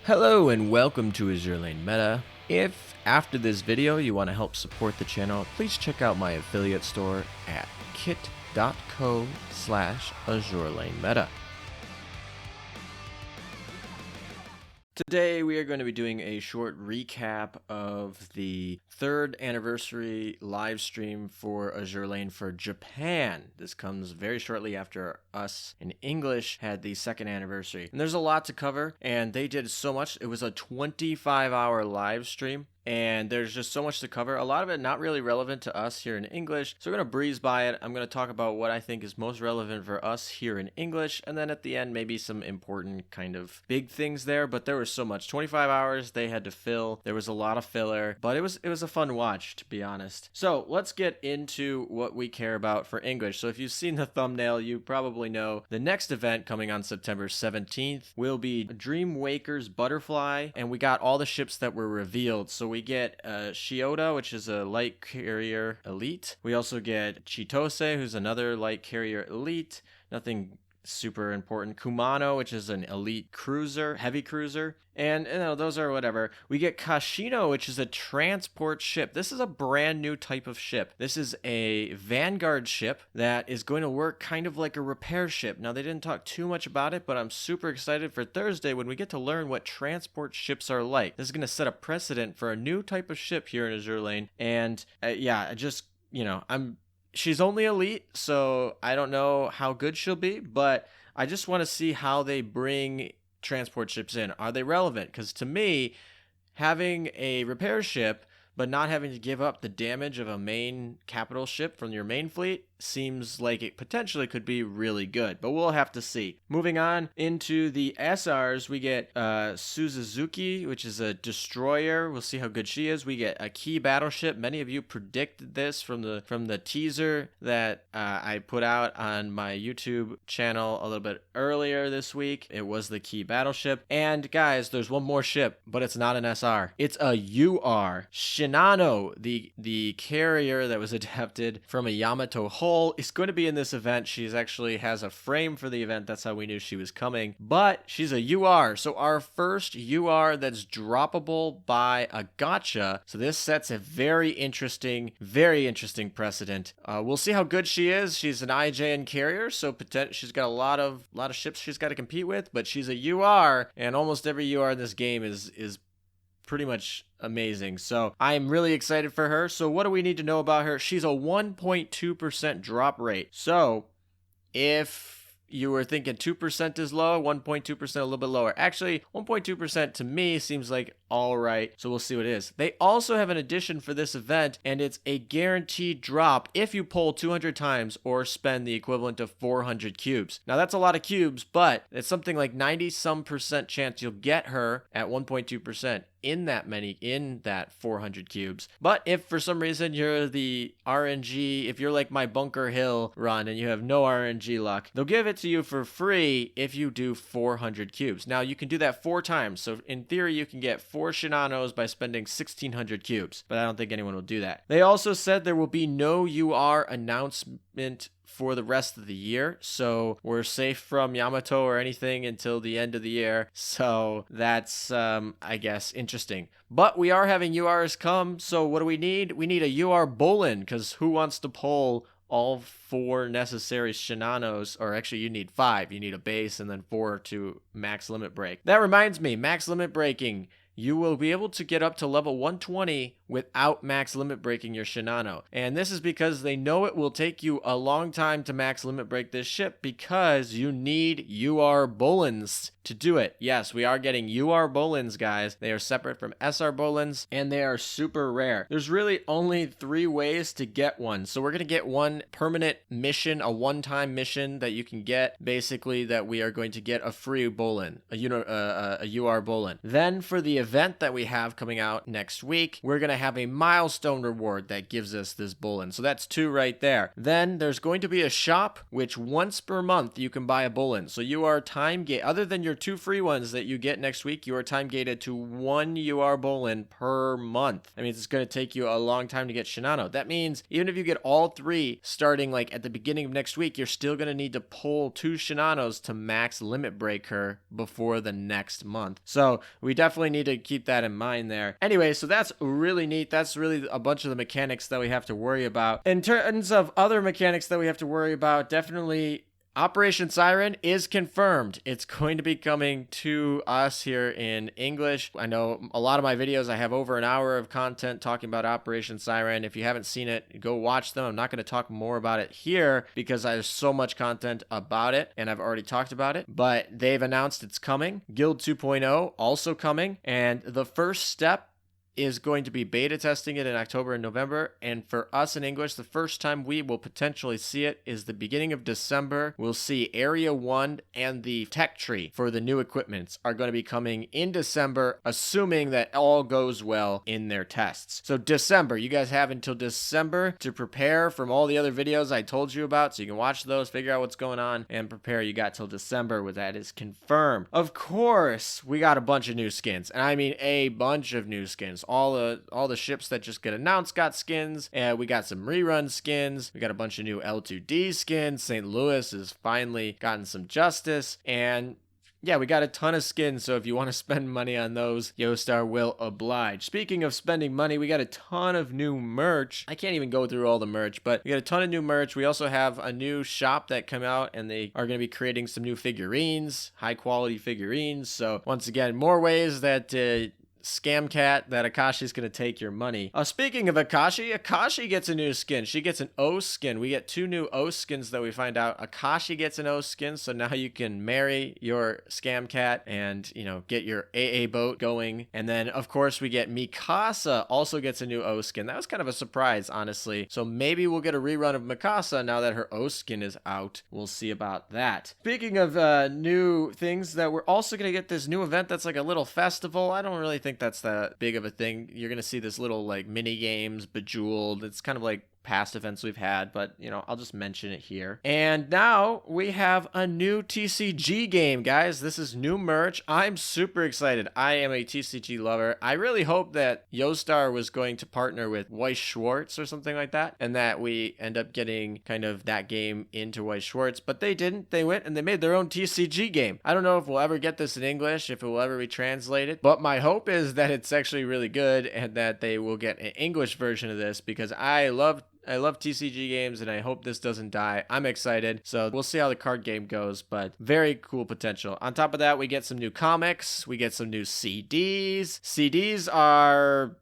Hello and welcome to Azur Lane Meta. If after this video you want to help support the channel, please check out my affiliate store at kit.co/AzurLaneMeta. Today we are going to be doing a short recap of the 3rd anniversary live stream for Azur Lane for Japan. This comes very shortly after us in English had the 2nd anniversary. And there's a lot to cover, and they did so much. It was a 25-hour live stream. And there's just so much to cover. A lot of it not really relevant to us here in English. So we're going to breeze by it. I'm going to talk about what I think is most relevant for us here in English. And then at the end, maybe some important kind of big things there. But there was so much. 25 hours they had to fill. There was a lot of filler. But it was a fun watch, to be honest. So let's get into what we care about for English. So if you've seen the thumbnail, you probably know the next event coming on September 17th will be Dream Waker's Butterfly. And we got all the ships that were revealed. So we get Shiota, which is a light carrier elite. We also get Chitose, who's another light carrier elite. Nothing super important. Kumano, which is an elite cruiser, heavy cruiser. And those are whatever. We get Cashino, which is a transport ship. This is a brand new type of ship. This is a Vanguard ship that is going to work kind of like a repair ship. Now, they didn't talk too much about it, but I'm super excited for Thursday when we get to learn what transport ships are like. This is going to set a precedent for a new type of ship here in Azur Lane. And she's only elite, so I don't know how good she'll be, but I just want to see how they bring transport ships in. Are they relevant? Because to me, having a repair ship but not having to give up the damage of a main capital ship from your main fleet seems like it potentially could be really good, but we'll have to see. Moving on into the SRs, we get Suzuzuki, which is a destroyer. We'll see how good she is. We get a key battleship. Many of you predicted this from the teaser that I put out on my YouTube channel a little bit earlier this week. It was the key battleship. And guys, there's one more ship, but it's not an SR. It's a UR. Shinano, the carrier that was adapted from a Yamato hull, is going to be in this event. She's actually has a frame for the event. That's how we knew she was coming. But she's a UR. So our first UR that's droppable by a gacha. So this sets a very interesting precedent. We'll see how good she is. She's an IJN carrier, so she's got a lot of ships she's got to compete with, but she's a UR, and almost every UR in this game is pretty much amazing. So I'm really excited for her. So what do we need to know about her? She's a 1.2% drop rate. So if you were thinking 2% is low, 1.2% a little bit lower. Actually, 1.2% to me seems like all right. So we'll see what it is. They also have an addition for this event, and it's a guaranteed drop if you pull 200 times or spend the equivalent of 400 cubes. Now that's a lot of cubes, but it's something like 90% chance you'll get her at 1.2%. In that 400 cubes. But if for some reason you're the RNG, if you're like my Bunker Hill run and you have no RNG luck, they'll give it to you for free if you do 400 cubes. Now you can do that 4 times. So in theory, you can get 4 Shinanos by spending 1600 cubes, but I don't think anyone will do that. They also said there will be no UR announcement for the rest of the year, so we're safe from Yamato or anything until the end of the year. So that's I guess interesting. But we are having URs come, so what do we need? We need a UR Bolin, because who wants to pull all 4 necessary Shinanos? Or actually, you need 5. You need a base and then 4 to max limit break. That reminds me, max limit breaking. You will be able to get up to level 120 without max limit breaking your Shinano. And this is because they know it will take you a long time to max limit break this ship, because you need UR Bolins to do it. Yes, we are getting UR Bolins, guys. They are separate from SR Bolins, and they are super rare. There's really only 3 ways to get one. So we're going to get one permanent mission, a one-time mission that you can get, basically, that we are going to get a free Bolin, a UR Bolin. Then for the event that we have coming out next week, we're going to have a milestone reward that gives us this bullion. So that's 2 right there. Then there's going to be a shop, which once per month you can buy a bullion. So you are time gate, other than your 2 free ones that you get next week, you are time gated to 1 UR bullion per month. That means it's going to take you a long time to get Shinano. That means even if you get all 3 starting like at the beginning of next week, you're still going to need to pull 2 Shinanos to max limit break her before the next month. So we definitely need to keep that in mind there. Anyway, so that's really neat. That's really a bunch of the mechanics that we have to worry about. In terms of other mechanics that we have to worry about, definitely Operation Siren is confirmed. It's going to be coming to us here in English. I know a lot of my videos, I have over an hour of content talking about Operation Siren. If you haven't seen it, go watch them. I'm not going to talk more about it here because there's so much content about it and I've already talked about it, but they've announced it's coming. Guild 2.0 also coming, and the first step is going to be beta testing it in October and November. And for us in English, the first time we will potentially see it is the beginning of December. We'll see Area 1 and the tech tree for the new equipments are going to be coming in December, assuming that all goes well in their tests. So December, you guys have until December to prepare from all the other videos I told you about. So you can watch those, figure out what's going on, and prepare. You got till December where that is confirmed. Of course, we got a bunch of new skins. And I mean a bunch of new skins. All the ships that just get announced got skins, and we got some rerun skins. We got a bunch of new L2D skins. St. Louis has finally gotten some justice, and yeah, we got a ton of skins, so if you want to spend money on those, Yostar will oblige. Speaking of spending money, we got a ton of new merch. I can't even go through all the merch, but we got a ton of new merch. We also have a new shop that come out, and they are going to be creating some new figurines, high-quality figurines. So once again, more ways that Scam Cat, that Akashi's going to take your money. Speaking of Akashi gets a new skin. She gets an O skin. We get 2 new O skins that we find out. Akashi gets an O skin, so now you can marry your Scam Cat and, you know, get your AA boat going. And then, of course, we get Mikasa also gets a new O skin. That was kind of a surprise, honestly. So maybe we'll get a rerun of Mikasa now that her O skin is out. We'll see about that. Speaking of new things, that we're also going to get this new event that's like a little festival. I don't really think that's that big of a thing. You're gonna see this little like mini games, Bejeweled. It's kind of like past events we've had, but you know, I'll just mention it here. And now we have a new TCG game, guys. This is new merch. I'm super excited. I am a TCG lover. I really hope that Yostar was going to partner with Weiss Schwarz or something like that, and that we end up getting kind of that game into Weiss Schwarz, but they didn't. They went and they made their own TCG game. I don't know if we'll ever get this in English, if it will ever be translated, but my hope is that it's actually really good and that they will get an English version of this, because I love TCG games, and I hope this doesn't die. I'm excited. So we'll see how the card game goes, but very cool potential. On top of that, we get some new comics. We get some new CDs. CDs are...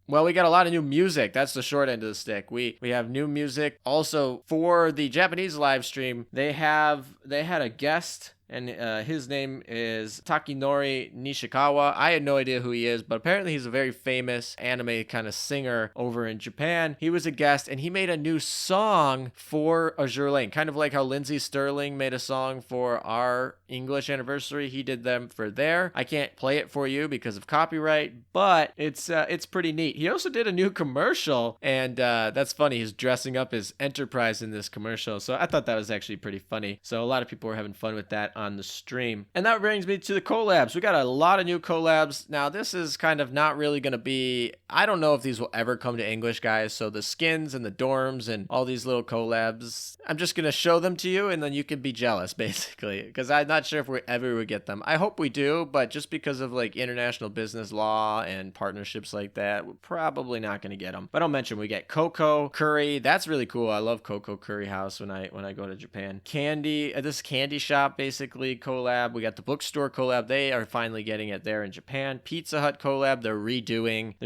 well, we got a lot of new music. That's the short end of the stick. We have new music. Also, for the Japanese live stream, they had a guest, and his name is Takinori Nishikawa. I had no idea who he is, but apparently he's a very famous anime kind of singer over in Japan. He was a guest, and he made a new song for Azur Lane, kind of like how Lindsey Sterling made a song for our English anniversary. He did them for there. I can't play it for you because of copyright, but it's pretty neat. He also did a new commercial, and that's funny. He's dressing up as Enterprise in this commercial, so I thought that was actually pretty funny. So a lot of people were having fun with that on the stream. And that brings me to the collabs. We got a lot of new collabs. Now, this is kind of not really going to be... I don't know if these will ever come to English, guys. So the skins and the dorms and all these little collabs, I'm just going to show them to you, and then you can be jealous, basically, because I'm not sure if we ever would get them. I hope we do, but just because of like international business law and partnerships like that, we're probably not going to get them. But I'll mention we get Coco Curry. That's really cool. I love Coco Curry House when I go to Japan. Candy, this candy shop, basically collab. We got the bookstore collab. They are finally getting it there in Japan. Pizza Hut collab. They're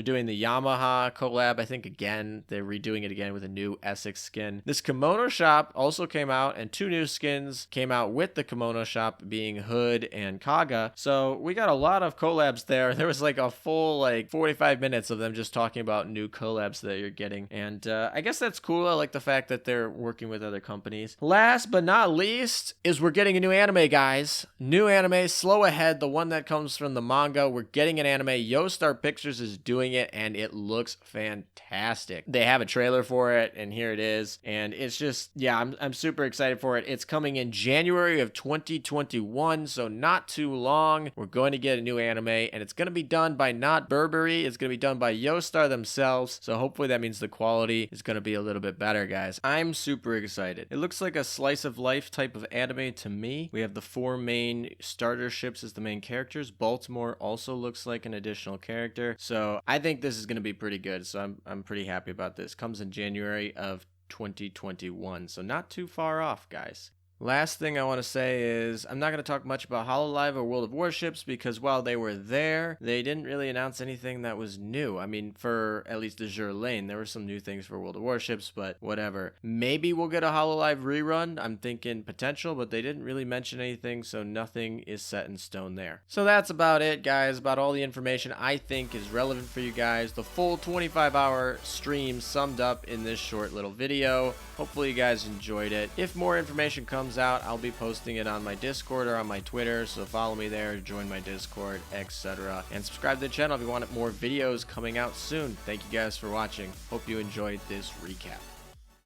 doing the Yamaha collab. I think again they're redoing it again with a new Essex skin. This kimono shop also came out, and 2 new skins came out with the kimono shop. being Hood and Kaga. So we got a lot of collabs there. There was like a full 45 minutes of them just talking about new collabs that you're getting. And I guess that's cool. I like the fact that they're working with other companies. Last but not least is we're getting a new anime, guys. New anime, Slow Ahead, the one that comes from the manga. We're getting an anime. Yostar Pictures is doing it, and it looks fantastic. They have a trailer for it, and here it is. And it's just, yeah, I'm super excited for it. It's coming in January of 2021, so not too long. We're going to get a new anime, and it's going to be done by not Burberry. It's going to be done by Yostar themselves, so hopefully that means the quality is going to be a little bit better, guys. I'm super excited. It looks like a slice of life type of anime to me. We have the 4 main starter ships as the main characters. Baltimore also looks like an additional character, so I think this is going to be pretty good. So I'm pretty happy about this. Comes in January of 2021, so not too far off, guys. Last thing I want to say is I'm not going to talk much about Hololive or World of Warships because while they were there, they didn't really announce anything that was new. I mean, for at least Azur Lane, there were some new things for World of Warships, but whatever. Maybe we'll get a Hololive rerun. I'm thinking potential, but they didn't really mention anything, so nothing is set in stone there. So that's about it, guys, about all the information I think is relevant for you guys. The full 25-hour stream summed up in this short little video. Hopefully you guys enjoyed it. If more information comes out, I'll be posting it on my Discord or on my Twitter, so follow me there, join my Discord, etc. And subscribe to the channel if you want more videos coming out soon. Thank you guys for watching. Hope you enjoyed this recap.